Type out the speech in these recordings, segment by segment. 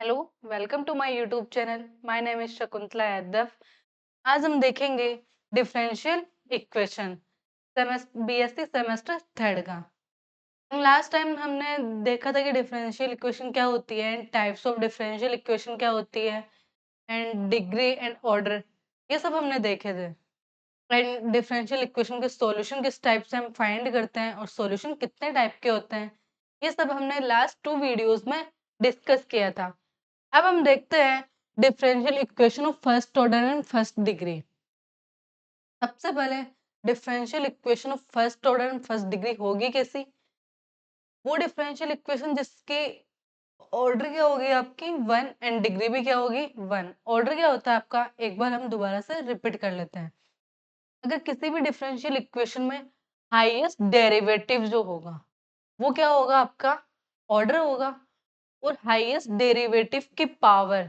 Hello, welcome to my YouTube channel. My name is Shakuntala Yadav. आज हम देखेंगे differential equation BSc semester third का। Last time हमने देखा था कि डिफरेंशियल इक्वेशन क्या होती है and types of differential equation क्या होती है एंड डिग्री एंड ऑर्डर, ये सब हमने देखे थे। एंड डिफरेंशियल इक्वेशन के सॉल्यूशन किस टाइप से हम फाइंड करते हैं और सॉल्यूशन कितने टाइप के होते हैं, ये सब हमने लास्ट 2 वीडियोस में डिस्कस किया था। अब हम देखते हैं differential equation of first order and first degree. सबसे पहले differential equation of first order and first degree होगी कैसी? वो डिफरेंशियल इक्वेशन जिसकी ऑर्डर क्या होगी आपकी 1 एंड डिग्री भी क्या होगी 1। ऑर्डर क्या होता है आपका, एक बार हम दोबारा से रिपीट कर लेते हैं। अगर किसी भी डिफरेंशियल इक्वेशन में हाईएस्ट डेरिवेटिव जो होगा वो क्या होगा आपका ऑर्डर होगा, और हाईएस्ट डेरिवेटिव की पावर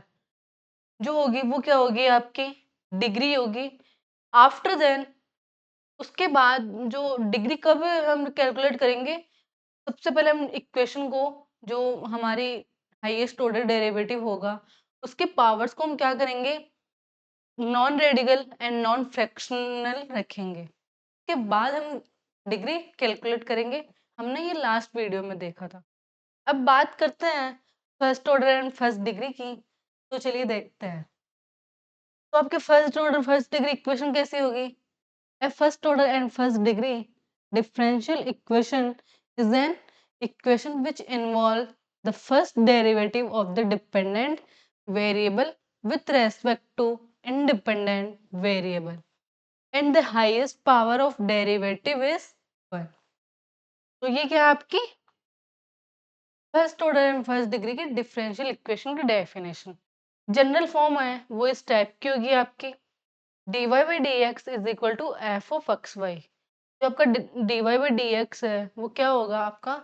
जो होगी वो क्या होगी आपकी डिग्री होगी। आफ्टर देन उसके बाद जो डिग्री कब हम कैलकुलेट करेंगे, सबसे पहले हम इक्वेशन को जो हमारी हाईएस्ट ऑर्डर डेरिवेटिव होगा उसके पावर्स को हम क्या करेंगे, non radical and non fractional रखेंगे। उसके बाद हम डिग्री कैलकुलेट करेंगे। हमने ये लास्ट वीडियो में देखा था। अब बात करते हैं first order and first degree की, तो चलिए देखते हैं। तो आपके first order first degree equation कैसी होगी? A first order and first degree differential equation is an equation which involves the first derivative of the dependent variable with respect to independent variable and the highest power of derivative is 1। तो ये क्या है आपकी first order and first degree की differential equation की definition. General form है वो इस टाइप की होगी आपकी, dy by dx is equal to f of x y. जो आपका dy by dx है वो क्या होगा आपका,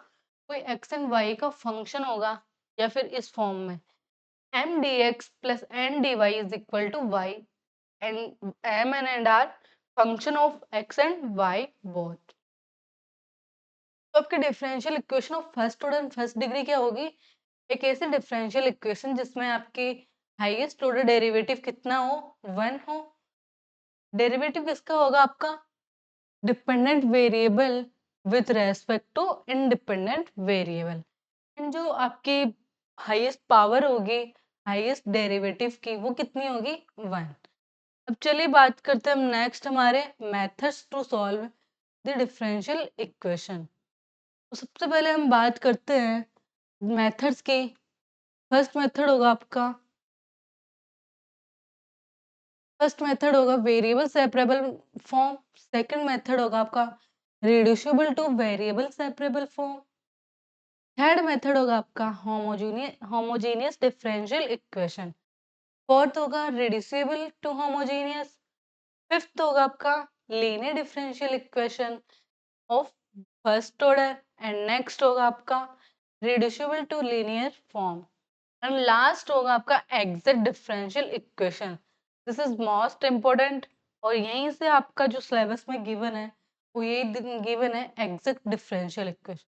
कोई x एंड y का फंक्शन होगा, या फिर इस फॉर्म में m dx plus n dy is equal to y and m and r function of x and y both. तो आपकी differential equation of first order and first degree क्या होगी, एक ऐसी डिफरेंशियल इक्वेशन जिसमें आपकी हाईएस्ट ऑर्डर डेरिवेटिव कितना हो 1 हो। डेरिवेटिव किसका होगा आपका dependent variable with respect to independent variable. जो आपकी हाईएस्ट पावर होगी हाईएस्ट डेरिवेटिव की वो कितनी होगी 1। अब चलिए बात करते हैं हम नेक्स्ट हमारे methods to solve the differential equation. तो सबसे पहले हम बात करते हैं मेथड्स की। फर्स्ट मेथड होगा आपका फर्स्ट मेथड होगा variable separable form. Second method होगा आपका reducible to variable separable form. Third method होगा आपका होमोजेनियस डिफरेंशियल इक्वेशन। फोर्थ होगा रिड्यूसिबल टू होमोजेनियस। फिफ्थ होगा आपका linear differential equation of first order and next होगा आपका reducible to linear form and last होगा आपका exact differential equation. This is most important, और यहीं से आपका जो सिलेबस में गिवन है वो यही गिवन है एग्जैक्ट डिफरेंशियल इक्वेशन।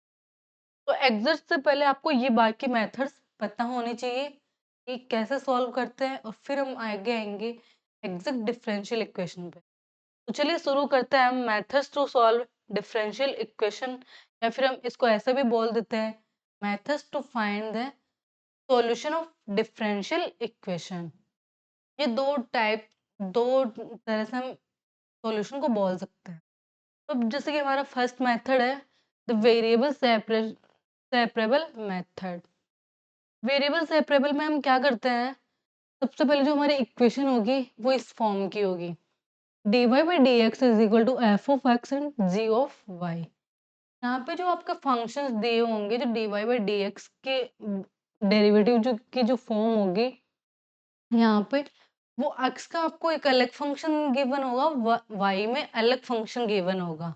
तो एग्जैक्ट से पहले आपको ये बाकी मेथड्स पता होने चाहिए कि कैसे सॉल्व करते हैं, और फिर हम आगे आएंगे एग्जैक्ट डिफरेंशियल इक्वेशन पे। तो चलिए शुरू करते हैं हम methods to solve differential equation, या फिर हम इसको ऐसे भी बोल देते हैं methods to find the solution of differential equation. ये दो तरह से हम सॉल्यूशन को बोल सकते हैं। तो जैसे कि हमारा फर्स्ट मेथड है the variable separable method. Variable separable में हम क्या करते हैं, सबसे पहले जो हमारी इक्वेशन होगी वो इस फॉर्म की होगी dy by dx is equal to f of x and g of y। यहाँ पे जो आपके फंक्शंस दिए होंगे जो dy by dx के डेरिवेटिव जो की जो फॉर्म होगी, यहाँ पे वो x का आपको एक अलग फंक्शन गिवन होगा, y में अलग फंक्शन गिवन होगा।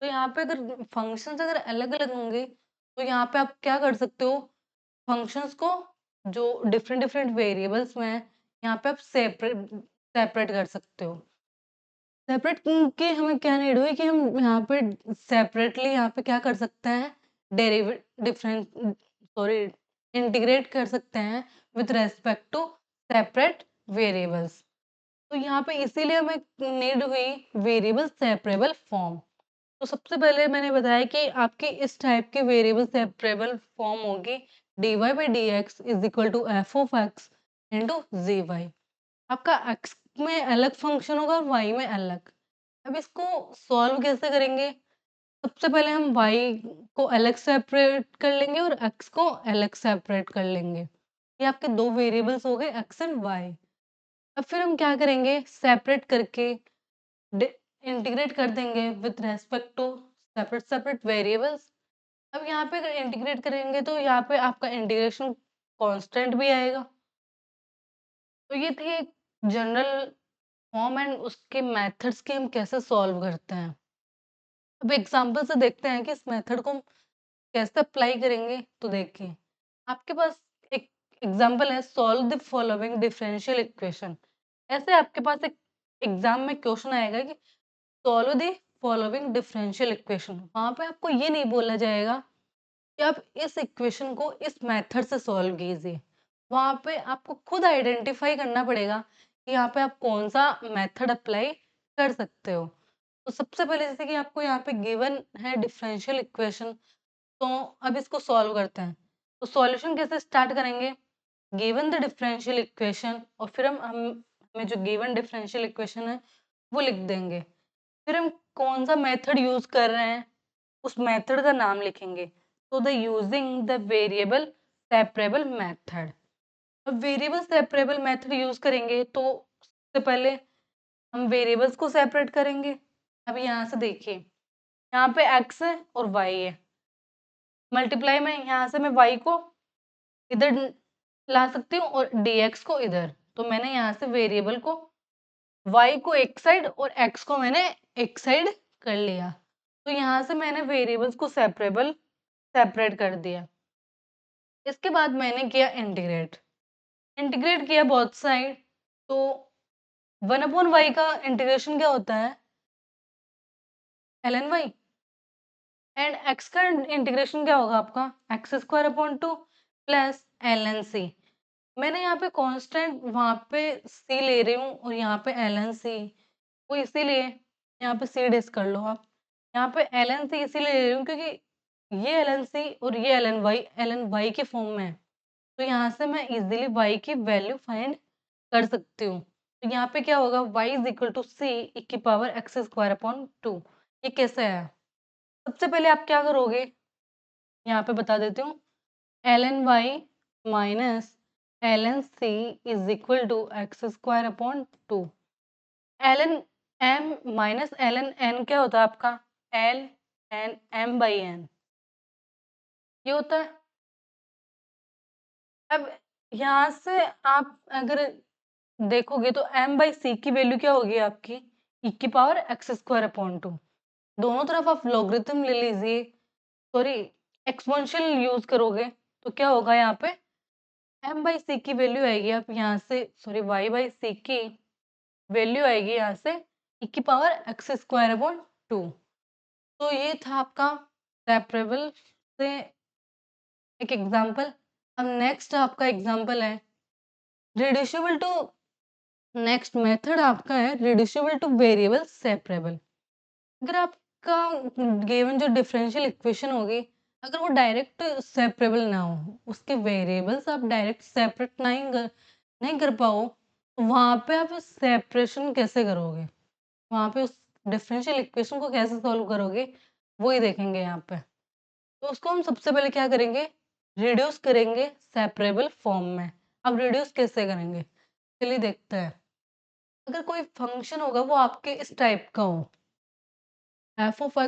तो यहाँ पे अगर फंक्शंस अगर अलग अलग होंगे तो यहाँ पे आप क्या कर सकते हो, फंक्शंस को जो डिफरेंट डिफरेंट वेरिएबल्स में है यहाँ पे आप सेपरेट सेपरेट कर सकते हो। सेपरेट के हमें क्या नीड हुई कि हम यहाँ पे सेपरेटली यहाँ पे क्या कर सकते हैं, डेरिवेट डिफरेंट सॉरी इंटीग्रेट कर सकते हैं with respect to separate variables. तो यहाँ पे इसीलिए हमें नीड हुई वेरिएबल सेपरेबल फॉर्म। तो सबसे पहले मैंने बताया कि आपकी इस टाइप की वेरिएबल सेपरेबल फॉर्म होगी dy by d x is equal to f of x into g y. आपका x में अलग फंक्शन होगा और y में अलग। अब इसको सॉल्व कैसे करेंगे? सबसे पहले हम y को अलग सेपरेट कर लेंगे और x को अलग सेपरेट कर लेंगे। ये आपके दो वेरिएबल्स हो गए x एंड y। अब फिर हम क्या करेंगे? सेपरेट करके इंटीग्रेट कर देंगे with respect to separate separate variables. अब यहाँ पे अगर इंटीग्रेट करेंगे तो यहाँ पे आपका इंटीग्रेशन कांस्टेंट भी आएगा। तो ये थी एक जनरल फॉर्म एंड उसके मेथड्स के हम कैसे सॉल्व करते हैं। अब एग्जांपल से देखते हैं कि इस मेथड को हम कैसे अप्लाई करेंगे। तो देखिए, आपके पास एक एग्जांपल है, solve the following differential equation. ऐसे आपके पास एक एग्जाम में क्वेश्चन आएगा कि solve the following differential equation. वहां पे आपको ये नहीं बोला जाएगा कि आप इस इक्वेशन को इस मेथड से सॉल्व कीजिए। वहां पे आपको खुद आइडेंटिफाई करना पड़ेगा कि यहाँ पे आप कौन सा मेथड अप्लाई कर सकते हो। तो सबसे पहले जैसे कि आपको यहाँ पे गिवन है डिफरेंशियल इक्वेशन, तो अब इसको सॉल्व करते हैं। तो सॉल्यूशन कैसे स्टार्ट करेंगे? गिवन द डिफरेंशियल इक्वेशन और फिर हम हमें जो गिवन डिफरेंशियल इक्वेशन है वो लिख देंगे। फिर हम कौन सा मेथड यूज कर रहे हैं उस मेथड का नाम लिखेंगे। तो the using the variable separable method. अब वेरिएबल सेपरेबल मेथड यूज करेंगे तो सबसे पहले हम वेरिएबल्स को सेपरेट करेंगे। अब यहाँ से देखिए, यहाँ पे x है और y है, मल्टीप्लाई में यहाँ से मैं y को इधर ला सकती हूँ और dx को इधर। तो मैंने यहाँ से वेरिएबल को y को एक साइड और x को मैंने एक साइड कर लिया। तो यहाँ से मैंने वेरिएबल्स को सेपरेट कर दिया। इसके बाद मैंने किया इंटीग्रेट किया बोथ साइड। तो 1/y का इंटीग्रेशन क्या होता है? ln y। एंड x का इंटीग्रेशन क्या होगा आपका? x² / 2 plus ln c। मैंने यहाँ पे कांस्टेंट वहां पे c ले रही हूँ और यहाँ पे ln c, वो इसीलिए यहाँ पे c डिस कर लो आप। यहाँ पे ln c इसीलिए ले रही हूँ क्योंकि ये ln c और ये ln y के फॉर्म में है। तो यहाँ से मैं इजीली y की वैल्यू फाइंड कर सकती हूँ। तो यहाँ पे क्या होगा? y is equal to c x²/2। ये कैसे है? सबसे पहले आप क्या करोगे, यहाँ पे बता देती हूँ। ln y minus ln c is equal to x²/2। ln m minus ln n क्या होता है आपका? ln m/n ये होता है। अब यहाँ से आप अगर देखोगे तो m/c की वैल्यू क्या होगी आपकी? e⁻x²/2। दोनों तरफ आप लॉगरिथम ले लीजिए, सॉरी एक्सपोनेंशियल यूज करोगे तो क्या होगा? यहाँ पे m/c की वैल्यू आएगी, आप यहाँ से सॉरी y/c की वैल्यू आएगी यहाँ से e⁻x²/2। तो ये था आपका सेपरेबल से एक एग्जांपल। अब नेक्स्ट आपका एग्जांपल है रिड्यूसिबल टू। नेक्स्ट मेथड आपका है रिड्यूसिबल टू वेरिएबल सेपरेबल। अगर आपका गिवन जो डिफरेंशियल इक्वेशन होगी, अगर वो डायरेक्ट सेपरेबल ना हो, उसके वेरिएबल्स आप डायरेक्ट सेपरेट नहीं कर पाओ, तो वहाँ पे आप सेपरेशन कैसे करोगे? वहाँ पे उस डिफरेंशियल इक्वेशन को कैसे सॉल्व करोगे वो ही देखेंगे यहाँ पे। तो उसको हम सबसे पहले क्या करेंगे? रिड्यूस करेंगे सेपरेबल फॉर्म में। अब रिड्यूस कैसे करेंगे चलिए देखते हैं। अगर कोई फंक्शन होगा वो आपके इस टाइप का हो, f(a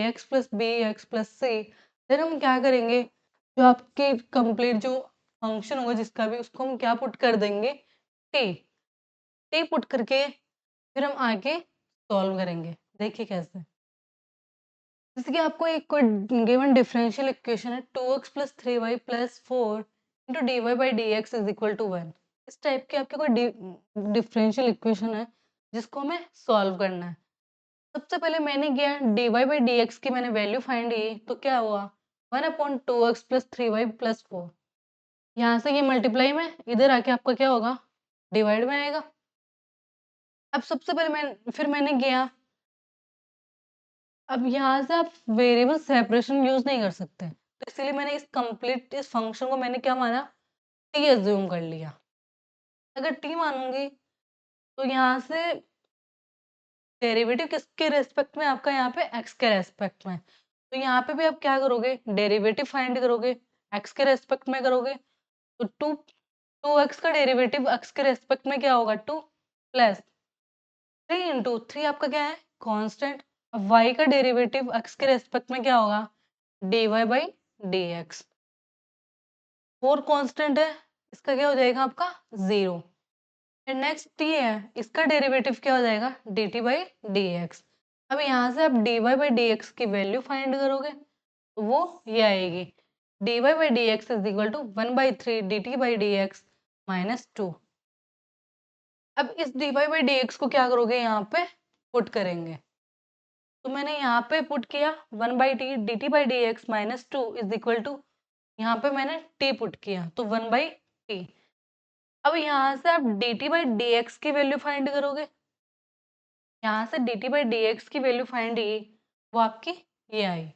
x + bx + c), फिर हम क्या करेंगे? जो आपके कंप्लीट जो फंक्शन होगा जिसका भी, उसको हम क्या पुट कर देंगे? t। t पुट करके फिर हम आगे सॉल्व करेंगे। देखिए कैसे। जैसे कि आपको एक कोई गिवन डिफरेंशियल इक्वेशन है 2x + 3y + 4 dy/dx is equal to 1। इस टाइप की आपके कोई डिफरेंशियल इक्वेशन है जिसको हमें सॉल्व करना है। सबसे पहले मैंने किया dy/dx की मैंने वैल्यू फाइंड की, तो क्या हुआ? 1/2x+3y+4। यहाँ से ये मल्टीप्लाई में, इधर आके आपका क्या होगा, डिवाइड में आएगा। अब सबसे पहले मैंने किया, अब यहाँ से आप वेरिएबल सेपरेशन यूज नहीं कर सकते, तो इसलिए मैंने इस फंक्शन को मैंने क्या माना, टी एज्यूम कर लिया। अगर टी मानूंगी तो यहाँ से डेरिवेटिव किसके रेस्पेक्ट में, आपका यहाँ पे एक्स के रेस्पेक्ट में, तो यहाँ पे भी आप क्या करोगे, डेरिवेटिव फाइंड करोगे, एक्स के रेस्पेक्ट में करोगे, तो 2x का डेरिवेटिव एक्स के रेस्पेक्ट में क्या होगा, 2 प्लस 3 आपका क्या है, कांस्टेंट। अब y का डेरिवेटिव x के रेस्पेक्ट में क्या होगा, dy/dx। 4 कांस्टेंट है, इसका क्या हो जाएगा आपका 0। फिर नेक्स्ट t है, इसका डेरिवेटिव क्या हो जाएगा, dt/dx। अब यहाँ से आप dy/dx की वैल्यू फाइंड करोगे तो वो ये आएगी, dy/dx is equal to 1/3 dt/dx -2। अब इस dy/dx को क्या करोगे, यहाँ पे पुट करेंगे, तो मैंने यहाँ पे पुट किया 1/t dt/dx -2 is equal to, यहाँ पे मैंने t पुट किया तो 1/t। अब यहाँ से आप dt/dx की वैल्यू फाइंड करोगे, यहाँ से dt/dx की वैल्यू फाइंड की, वो आपकी ये आई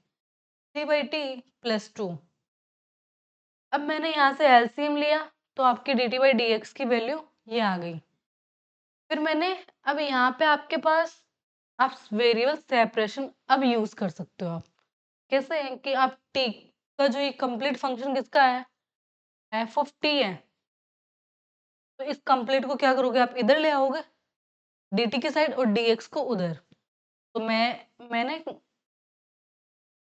3/t + 2। अब मैंने यहाँ से एलसीएम लिया तो आपकी dt/dx की वैल्यू ये आ गई। फिर मैंने, अब यहाँ पे आपके पास आप वेरिएबल सेपरेशन अब यूज कर सकते हो। आप कैसे है कि आप t का जो ये कंप्लीट फंक्शन किसका है, f(t) है, तो इस कंप्लीट को क्या करोगे, आप इधर ले आओगे dt की साइड और dx को उधर, तो मैंने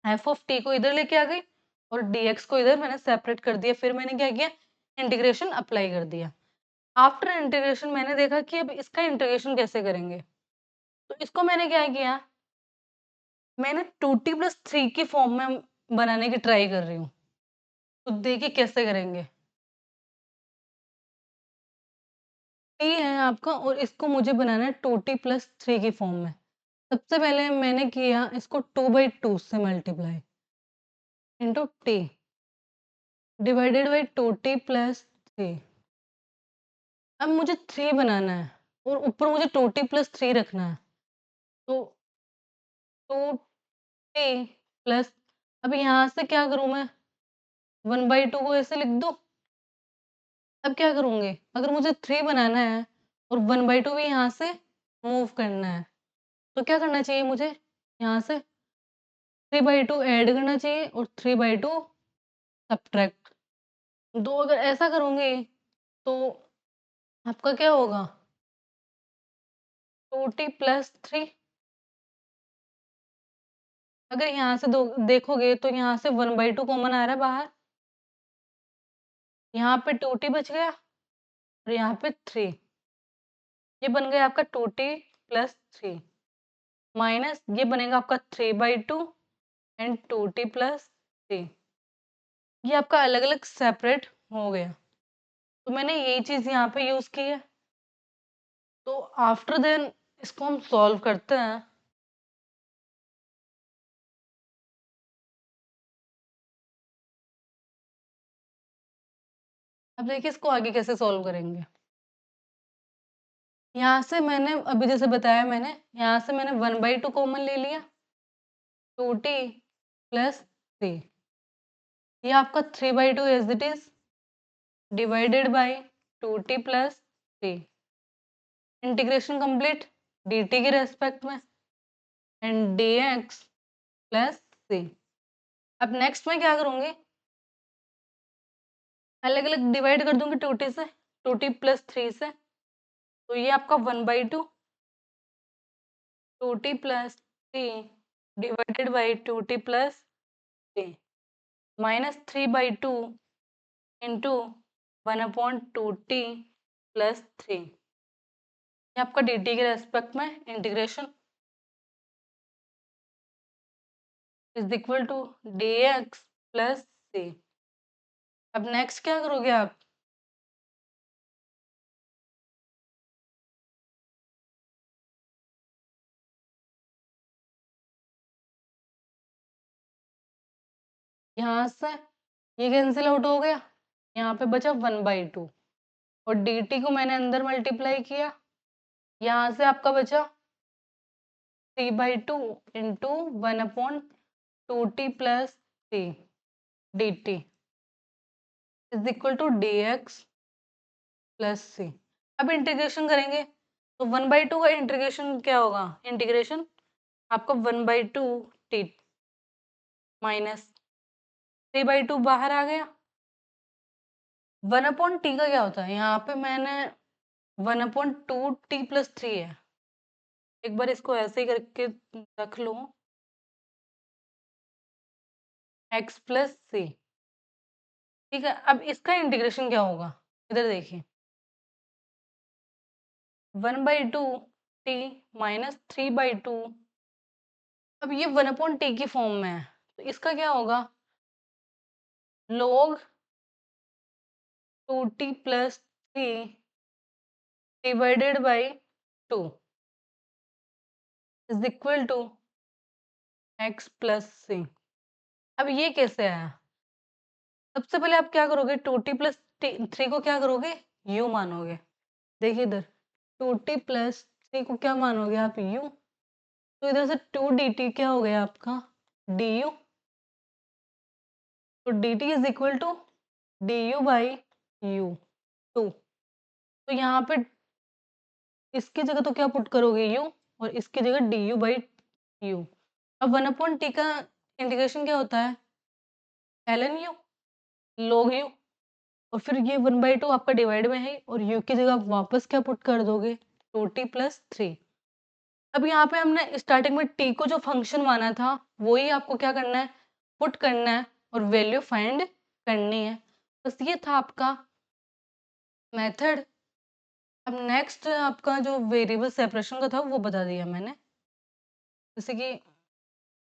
f(t) को इधर लेके आ गई और dx को इधर मैंने सेपरेट कर दिया। फिर मैंने क्या किया, इंटीग्रेशन अप्लाई कर दिया। आफ्टर इंटीग्रेशन मैंने देखा कि अब इसका इंटीग्रेशन कैसे करेंगे, तो इसको मैंने क्या किया, मैंने 2t+3 की फॉर्म में बनाने की ट्राई कर रही हूँ, तो देखिए कैसे करेंगे। t है आपका और इसको मुझे बनाना है 2t+3 की फॉर्म में। सबसे पहले मैंने किया इसको 2/2 से multiply into t divided by 2t+3। अब मुझे 3 बनाना है और ऊपर मुझे 2t+3 रखना है, तो 2t+, अब यहाँ से क्या करूँ मैं, 1/2 को ऐसे लिख दूँ। अब क्या करूँगी, अगर मुझे 3 बनाना है और 1/2 भी यहाँ से मूव करना है, तो क्या करना चाहिए मुझे, यहाँ से 3/2 ऐड करना चाहिए और 3/2 सब्ट्रैक्ट। दो अगर ऐसा करूँगी तो आपका क्या होगा, 2t+3। अगर यहाँ से दो देखोगे तो यहाँ से 1/2 कॉमन आ रहा है बाहर, यहाँ पे 2t बच गया और यहाँ पे 3, ये बन गया आपका 2t+3 माइनस ये बनेगा आपका 3/2 एंड 2t+3। ये आपका अलग अलग सेपरेट हो गया, तो मैंने यही चीज यहाँ पे यूज की है। तो आफ्टर देन इसको हम सॉल्व करते हैं। अब देखिए इसको आगे कैसे सॉल्व करेंगे। यहाँ से मैंने अभी जैसे बताया, मैंने यहाँ से मैंने 1/2 कॉमन ले लिया, 2t+3, ये आपका 3/2 as it is divided by 2t+3, integration complete dt के रेस्पेक्ट में एंड dx+c। अब नेक्स्ट में क्या करूँगी, अलग अलग डिवाइड कर दूंगी 2t से, 2t+3 से, तो ये आपका 1/2 2t+3 divided by 2t+3 minus 3/2 into 1/2t+3, ये आपका dt के रेस्पेक्ट में integration is equal to dx+c। अब नेक्स्ट क्या करोगे आप, यहाँ से ये कैंसिल आउट हो गया, यहाँ पे बचा 1/2 और dt को मैंने अंदर मल्टीप्लाई किया, यहाँ से आपका बचा 3/2 into 1/2t plus c dt is equal to dx plus c। अब इंटीग्रेशन करेंगे तो 1/2 का इंटीग्रेशन क्या होगा, इंटीग्रेशन आपका 1/2t माइनस 3/2 बाहर आ गया। 1/t का क्या होता है, यहाँ पे मैंने 1/2t प्लस 3 है, एक बार इसको ऐसे ही करके रख लो, x प्लस सी। ठीक है, अब इसका इंटीग्रेशन क्या होगा, इधर देखिए 1/2t माइनस 3/2। अब ये 1/t की फॉर्म में है तो इसका क्या होगा, log 2t plus 3 divided by 2 is equal to x plus C. अब ये कैसे आया, सबसे पहले आप क्या करोगे, 2t प्लस 3 को क्या करोगे, u मानोगे। देखिए इधर 2t प्लस 3 को क्या मानोगे आप, u। तो इधर से 2dt क्या हो गया आपका, du। तो dt is equal to du by u 2। तो यहाँ पे इसकी जगह तो क्या पुट करोगे, u, और इसकी जगह du बाई u। अब 1/t का इंटीग्रेशन क्या होता है, ln u log u, और फिर ये 1/2 आपका डिवाइड में है और u की जगह आप वापस क्या पुट कर दोगे, 2t प्लस 3। अब यहाँ पे हमने स्टार्टिंग में t को जो फंक्शन माना था वही आपको क्या करना है, पुट करना है और वैल्यू फाइंड करनी है। बस ये था आपका मेथड। अब नेक्स्ट आपका जो वेरिएबल सेपरेशन का था वो बता दिया मैंने, जैसे कि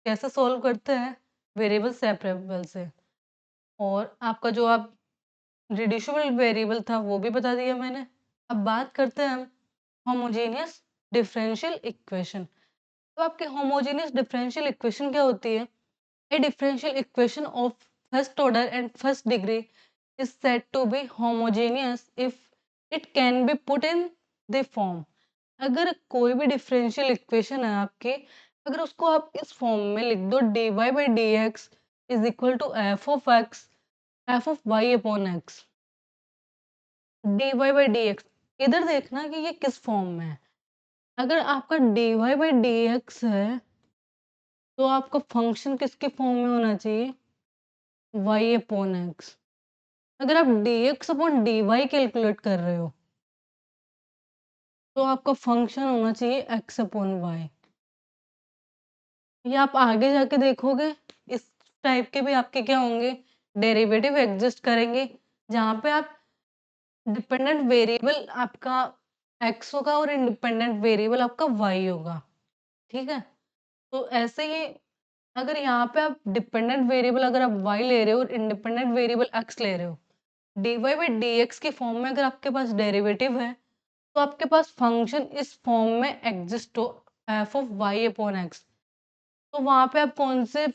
कैसे सॉल्व करते हैं वेरिएबल सेपरेबल से, और आपका जो आप रिड्यूसिबल वेरिएबल था वो भी बता दिया मैंने। अब बात करते हैं हम होमोजेनियस डिफरेंशियल इक्वेशन। तो आपके होमोजेनियस डिफरेंशियल इक्वेशन क्या होती है, a differential equation of first order and first degree is said to be homogeneous if it can be put in the form। अगर कोई भी डिफरेंशियल इक्वेशन है आपके, अगर उसको आप इस फॉर्म में लिख दो dy by dx is equal to f of x f of y upon x, dy by dx। इधर देखना कि ये किस फॉर्म में है, अगर आपका dy by dx है तो आपका फंक्शन किसके फॉर्म में होना चाहिए, y अपॉन x। अगर आप dx अपॉन dy कैलकुलेट कर रहे हो तो आपका फंक्शन होना चाहिए x अपॉन y। ये आप आगे जाके देखोगे इस टाइप के भी आपके क्या होंगे, डेरिवेटिव एग्जिस्ट करेंगे जहाँ पे आप डिपेंडेंट वेरिएबल आपका x होगा और इंडिपेंडेंट वेरिएबल आपका y होगा। ठीक है, तो ऐसे ही अगर यहाँ पे आप डिपेंडेंट वेरिएबल अगर आप y ले रहे हो और इंडिपेंडेंट वेरिएबल x ले रहे हो, dy बाई dx के फॉर्म में अगर आपके पास डेरिवेटिव है तो आपके पास फंक्शन इस फॉर्म में एग्जिस्ट हो f of y upon x, तो वहाँ पे आप कौन से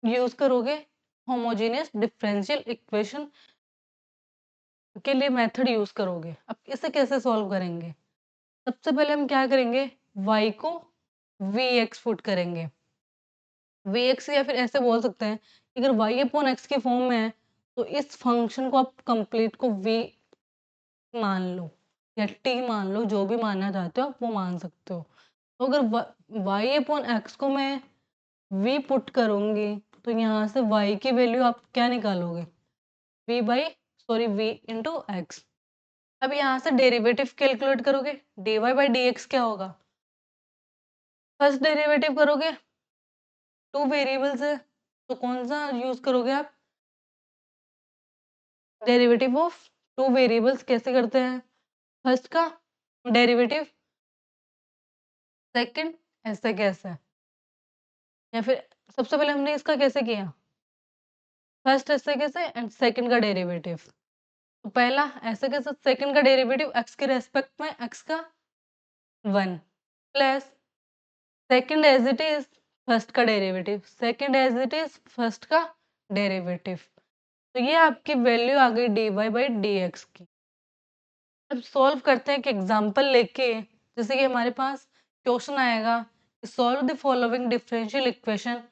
यूज करोगे, होमोजेनियस डिफरेंशियल इक्वेशन के लिए मेथड यूज करोगे। अब इसे कैसे सॉल्व करेंगे, सबसे पहले हम क्या करेंगे, y को vx पुट करेंगे, vx या फिर ऐसे बोल सकते हैं कि अगर y अपॉन x के फॉर्म में है तो इस फंक्शन को आप कंप्लीट को v मान लो या t मान लो, जो भी मानना चाहते हो आप वो मान सकते हो। तो अगर y अपॉन x को मैं v पुट करूंगी तो यहाँ से y की वैल्यू आप क्या निकालोगे, v इंटू एक्स। अब यहाँ से डेरिवेटिव कैलकुलेट करोगे, dy बाई dx क्या होगा, फर्स्ट डेरिवेटिव करोगे, टू वेरिएबल्स है तो कौन सा यूज करोगे आप, डेरिवेटिव ऑफ टू वेरिएबल्स कैसे करते हैं, फर्स्ट का डेरिवेटिव, सेकंड ऐसे कैसे, या फिर सबसे पहले हमने इसका कैसे किया, फर्स्ट ऐसे कैसे एंड सेकंड का डेरिवेटिव। तो पहला ऐसे कैसे, सेकंड का डेरिवेटिव x के रेस्पेक्ट में x का 1 plus second as it is first का derivative, second as it is first का डेरिवेटिव। तो ये आपकी वैल्यू आ गई dy बाई डी एक्स की। अब सॉल्व करते हैं एक एग्जाम्पल लेके, जैसे कि हमारे पास क्वेश्चन आएगा, solve the following differential equation.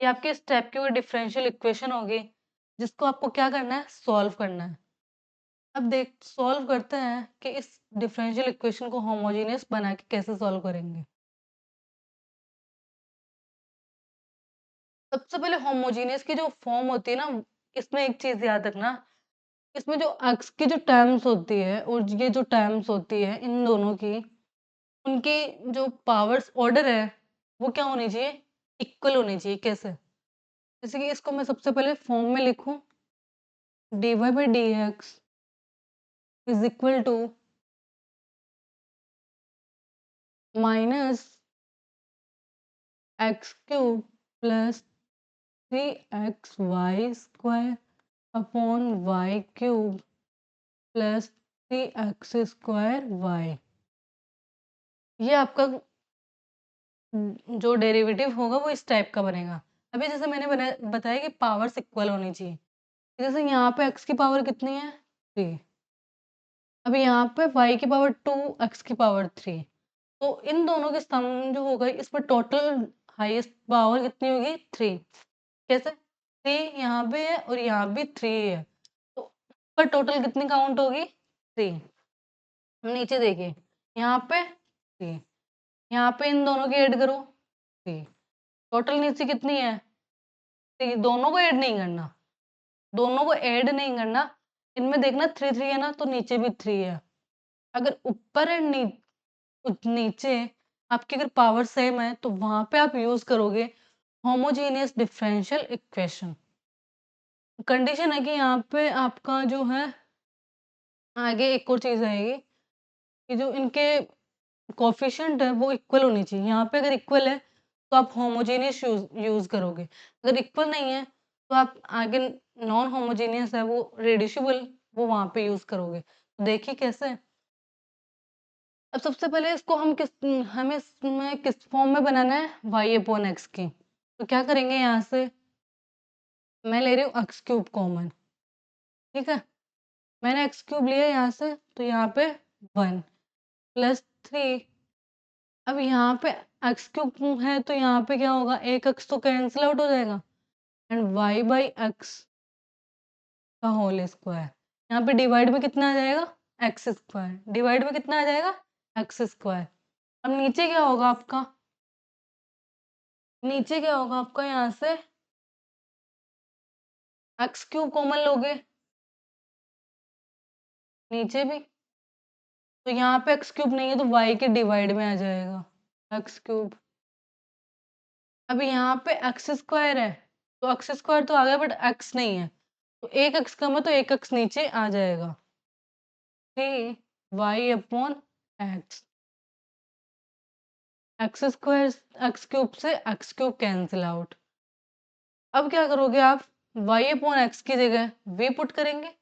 ये आपके इस टाइप की कोई डिफरेंशियल इक्वेशन होगी जिसको आपको क्या करना है, सॉल्व करना है। अब देख सॉल्व करते हैं कि इस डिफरेंशियल इक्वेशन को होमोजेनियस बना के कैसे सॉल्व करेंगे। सबसे पहले होमोजेनियस की जो फॉर्म होती है ना, इसमें एक चीज याद रखना, इसमें जो एक्स की जो टर्म्स होती है और ये जो टर्म्स होती है इन दोनों की, उनकी जो पावर्स ऑर्डर है वो क्या होनी चाहिए, इक्वल होनी चाहिए। कैसे, जैसे कि इसको मैं सबसे पहले फॉर्म में लिखूं, dy by d x is equal to minus x cube plus 3xy square upon y cube plus 3x square y. ये आपका जो डेरिवेटिव होगा वो इस टाइप का बनेगा। अभी जैसे मैंने बताया कि पावर्स इक्वल होनी चाहिए, जैसे यहाँ पे x की पावर कितनी है, 3। अभी यहाँ पे y की पावर 2, x की पावर 3। तो इन दोनों के सम जो होगा इसमें टोटल हाईएस्ट पावर कितनी होगी, 3। कैसे, 3 यहाँ पे है और यहाँ भी 3 है, तो पर टोटल कितनी काउंट होगी, 3। नीचे देखिए, यहाँ पे 3, यहाँ पे इन दोनों की ऐड करो 3, टोटल नीचे कितनी है, 3। दोनों को ऐड नहीं करना, दोनों को ऐड नहीं करना, इनमें देखना 3 3 है ना, तो नीचे भी 3 है। अगर ऊपर एंड नीचे आपकी अगर पावर सेम है तो वहां पे आप यूज करोगे होमोजेनियस डिफरेंशियल इक्वेशन। कंडीशन है कि यहाँ पे आपका जो है आगे एक और चीज आएगी कि जो इनके कोफिशिएंट है वो इक्वल होनी चाहिए। यहाँ पे अगर इक्वल है तो आप होमोजेनियस यूज करोगे, अगर इक्वल नहीं है तो आप आगे नॉन होमोजेनियस है वो रेड्यूसिबल, वो वहां पे यूज करोगे। तो देखिए कैसे। अब सबसे पहले इसको हमें इसमें किस फॉर्म में बनाना है, वाई अपॉन एक्स की। तो क्या करेंगे, यहाँ से मैं ले रही हूँ एक्स क्यूब कॉमन, ठीक है। मैंने एक्स क्यूब लिया यहाँ से, तो यहाँ पे 1 प्लस 3। अब यहाँ पे एक्स क्यूब है तो यहाँ पे क्या होगा, एक एक्स तो कैंसिल आउट हो जाएगा एंड वाई बाई एक्स का होल स्क्वायर। यहाँ पे डिवाइड में कितना आ जाएगा, एक्स स्क्वायर, डिवाइड में कितना आ जाएगा, एक्स स्क्वायर। अब नीचे क्या होगा आपका, नीचे क्या होगा आपका, यहाँ से एक्स क्यूब कॉमन लोगे नीचे भी, तो यहाँ पे एक्स क्यूब नहीं है तो वाई के डिवाइड में आ जाएगा एक्स क्यूब। अब यहाँ पे एक्स स्क्वायर है तो एक्स स्क्वायर तो आ गया बट एक्स नहीं है, तो एक एक्स कम है तो एक एक्स नीचे आ जाएगा, 3 y upon x. X square x cube से एक्स क्यूब कैंसिल आउट। अब क्या करोगे आप, वाई अपॉन एक्स की जगह वी पुट करेंगे।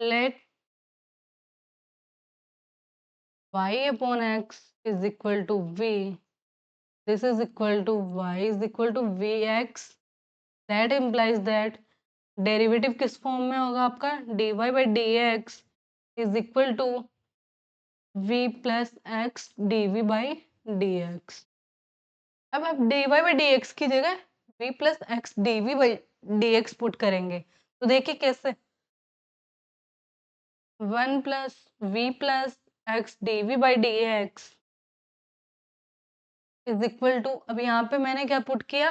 Let y upon x is equal to v, this is equal to y is equal to vx, that implies that derivative किस form में होगा आपका, dy by d x is equal to v plus x d v by d x. अब आप dy by d x की जगह v plus x d v by d x put करेंगे, तो देखिए कैसे, 1 plus v plus x d v by d x is equal to, अब यहाँ पे मैंने क्या पुट किया,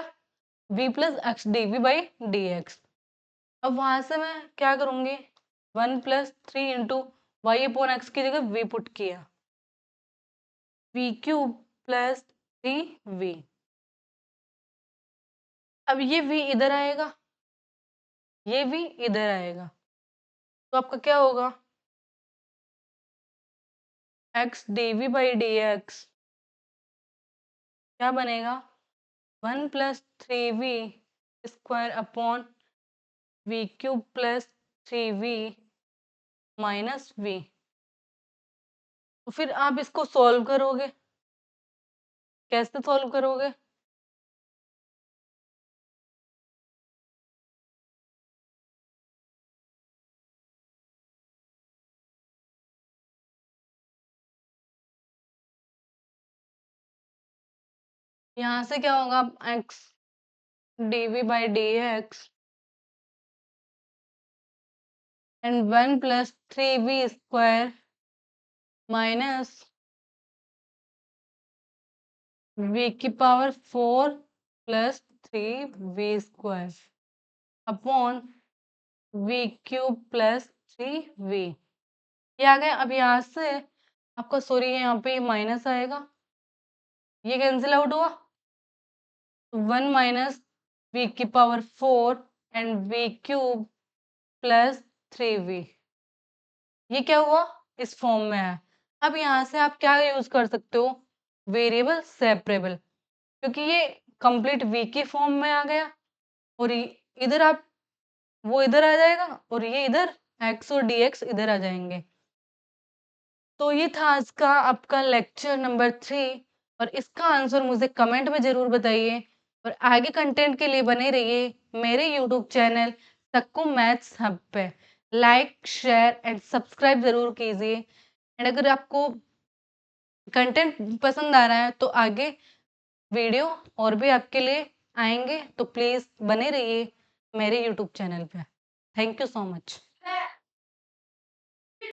v plus x d v by d x. अब वहां से मैं क्या करूंगी, 1 plus 3 into y upon x की जगह v पुट किया, v क्यूब प्लस 3v। अब ये v इधर आएगा, ये v इधर आएगा, तो आपका क्या होगा, x dv by d x क्या बनेगा, 1 plus 3v square upon v cube plus 3v minus v। तो फिर आप इसको सॉल्व करोगे, कैसे सॉल्व करोगे, यहाँ से क्या होगा, x dv by d x and 1 plus 3v square minus v की power 4 plus 3v square upon v cube plus 3v। ये आ गया। अब यहाँ से आपका सॉरी यहाँ पे माइनस आएगा, ये कैंसिल आउट हुआ, 1 माइनस v की power 4 and v cube plus 3v। ये क्या हुआ, इस फॉर्म में है। अब यहाँ से आप क्या यूज कर सकते हो, वेरिएबल सेपरेबल, क्योंकि ये कंप्लीट v के फॉर्म में आ गया और इधर आप वो इधर आ जाएगा और ये इधर x और dx इधर आ जाएंगे। तो ये था आज का आपका लेक्चर नंबर 3 और इसका आंसर मुझे कमेंट में जरूर बताइए और आगे कंटेंट के लिए बने रहिए मेरे YouTube channel Sakku maths hub पे। लाइक शेयर एंड सब्सक्राइब जरूर कीजिए एंड अगर आपको कंटेंट पसंद आ रहा है तो आगे वीडियो और भी आपके लिए आएंगे, तो प्लीज़ बने रहिए मेरे यूट्यूब चैनल पे। Thank you so much.